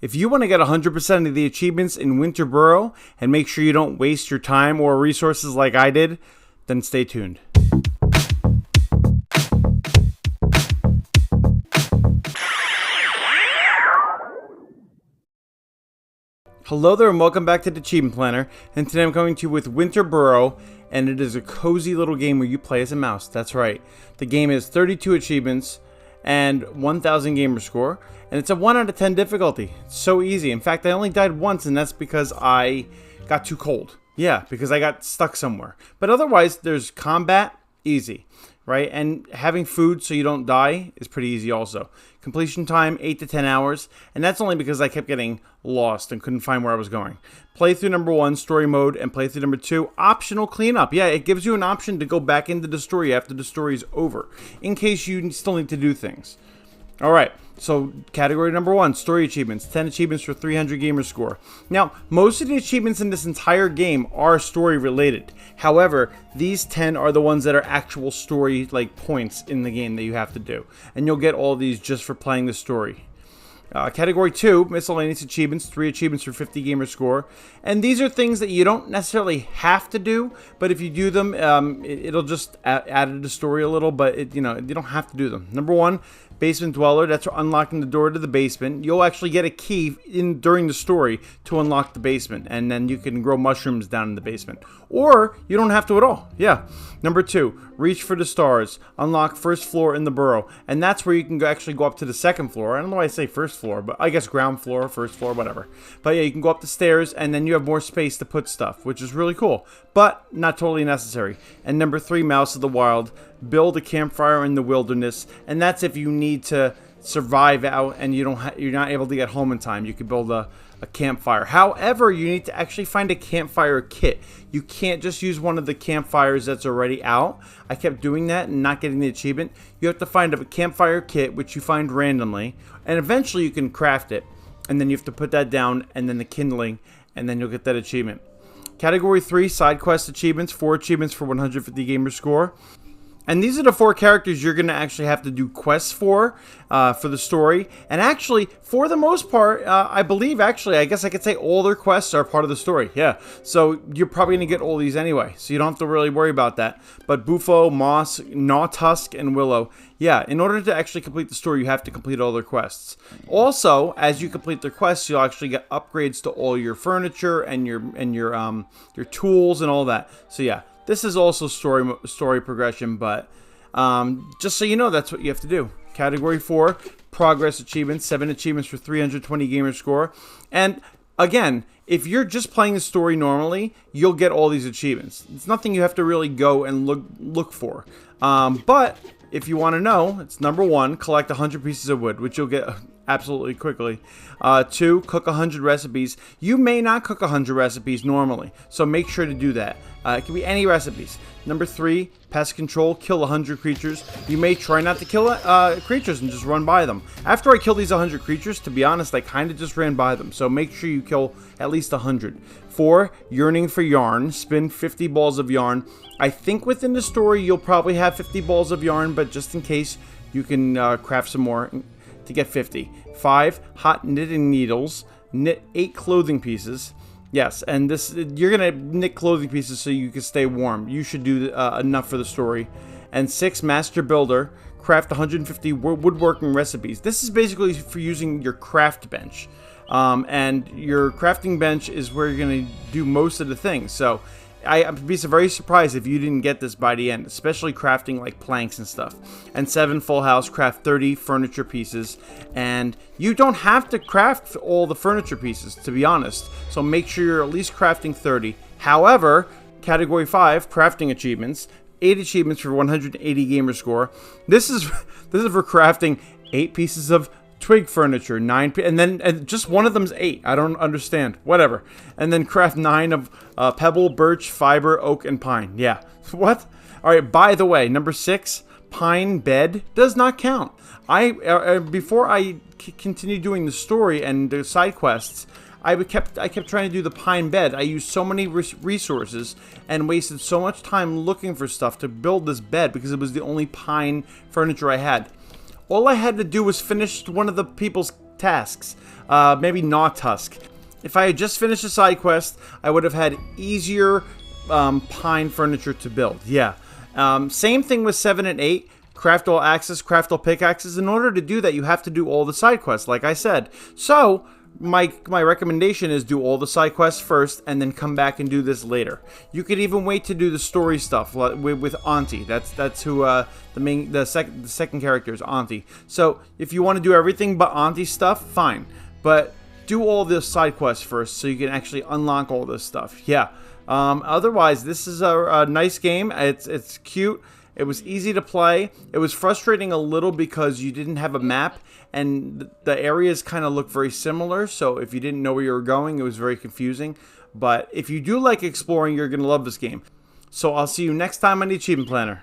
If you want to get 100% of the achievements in Winter Burrow and make sure you don't waste your time or resources like I did, then stay tuned. Hello there and welcome back to the Achievement Planner, and today I'm coming to you with Winter Burrow, and it is a cozy little game where you play as a mouse. That's right. The game has 32 achievements and 1000 gamer score, and it's a 1 out of 10 difficulty. It's so easy. In fact, I only died once, and that's because I got too cold. Yeah, because I got stuck somewhere. But otherwise, there's combat, easy, right? And having food so you don't die is pretty easy also. Completion time, 8 to 10 hours, and that's only because I kept getting lost and couldn't find where I was going. Playthrough number 1, story mode, and playthrough number 2, optional cleanup. Yeah, it gives you an option to go back into the story after the story is over, in case you still need to do things. Alright, so category number 1, story achievements, 10 achievements for 300 gamer score. Now, most of the achievements in this entire game are story related. However, these 10 are the ones that are actual story like points in the game that you have to do. And you'll get all these just for playing the story. Category 2, miscellaneous achievements, 3 achievements for 50 gamer score. And these are things that you don't necessarily have to do, but if you do them, it'll just add to the story a little, but you don't have to do them. Number 1, basement dweller. That's unlocking the door to the basement. You'll actually get a key during the story to unlock the basement, and then you can grow mushrooms down in the basement. Or you don't have to at all. Yeah. Number 2, reach for the stars. Unlock first floor in the burrow, and that's where you can actually go up to the second floor. I don't know why I say first floor, but I guess ground floor, first floor, whatever. But yeah, you can go up the stairs, and then you have more space to put stuff, which is really cool, but not totally necessary. And number 3, mouse of the wild. Build a campfire in the wilderness, and that's if you need to survive out and you're not able to get home in time. You could build a campfire. However, you need to actually find a campfire kit. You can't just use one of the campfires that's already out. I kept doing that and not getting the achievement. You have to find a campfire kit, which you find randomly, and eventually you can craft it, and then you have to put that down, and then the kindling, and then you'll get that achievement. Category 3, side quest achievements, 4 achievements for 150 gamer score. And these are the 4 characters you're going to actually have to do quests for the story. And actually, for the most part, I believe, actually, I guess I could say all their quests are part of the story. Yeah, so you're probably going to get all these anyway, so you don't have to really worry about that. But Bufo, Moss, Gnawtusk, and Willow, yeah, in order to actually complete the story, you have to complete all their quests. Also, as you complete their quests, you'll actually get upgrades to all your furniture and your tools and all that. So yeah. This is also story progression, but just so you know, that's what you have to do. Category 4, progress achievements, 7 achievements for 320 gamer score. And again, if you're just playing the story normally, you'll get all these achievements. It's nothing you have to really go and look for. But if you want to know, it's number 1, collect 100 pieces of wood, which you'll get absolutely quickly. 2, cook 100 recipes. You may not cook 100 recipes normally, so make sure to do that. It can be any recipes. Number 3, pest control, kill 100 creatures. You may try not to kill creatures and just run by them. After I killed these 100 creatures, to be honest, I kind of just ran by them, so make sure you kill at least 100. 4, yearning for yarn, spin 50 balls of yarn. I think within the story you'll probably have 50 balls of yarn, but just in case, you can craft some more to get 50. 5, hot knitting needles, knit 8 clothing pieces. Yes, and this you're gonna knit clothing pieces so you can stay warm. You should do enough for the story. And 6, master builder, craft 150 woodworking recipes. This is basically for using your craft bench, and your crafting bench is where you're gonna do most of the things. So I'd be very surprised if you didn't get this by the end, especially crafting like planks and stuff. And 7, full house, craft 30 furniture pieces. And you don't have to craft all the furniture pieces, to be honest. So make sure you're at least crafting 30. However, category 5, crafting achievements, 8 achievements for 180 gamer score. This is for crafting 8 pieces of twig furniture, 9, and then just one of them's 8. I don't understand. Whatever. And then craft 9 of pebble, birch, fiber, oak, and pine. Yeah. What? All right. By the way, number 6, pine bed does not count. Before I continued doing the story and the side quests, I kept trying to do the pine bed. I used so many resources and wasted so much time looking for stuff to build this bed because it was the only pine furniture I had. All I had to do was finish one of the people's tasks. Maybe not Tusk. If I had just finished a side quest, I would have had easier pine furniture to build. Yeah. Same thing with 7 and 8. Craft all axes, craft all pickaxes. In order to do that, you have to do all the side quests, like I said. So, my recommendation is do all the side quests first, and then come back and do this later. You could even wait to do the story stuff with Auntie. That's who the second character is, Auntie. So, if you want to do everything but Auntie stuff, fine. But do all the side quests first, so you can actually unlock all this stuff. Yeah. Otherwise, this is a nice game. It's cute. It was easy to play. It was frustrating a little because you didn't have a map, and the areas kind of look very similar. So if you didn't know where you were going, it was very confusing. But if you do like exploring, you're going to love this game. So I'll see you next time on the Achievement Planner.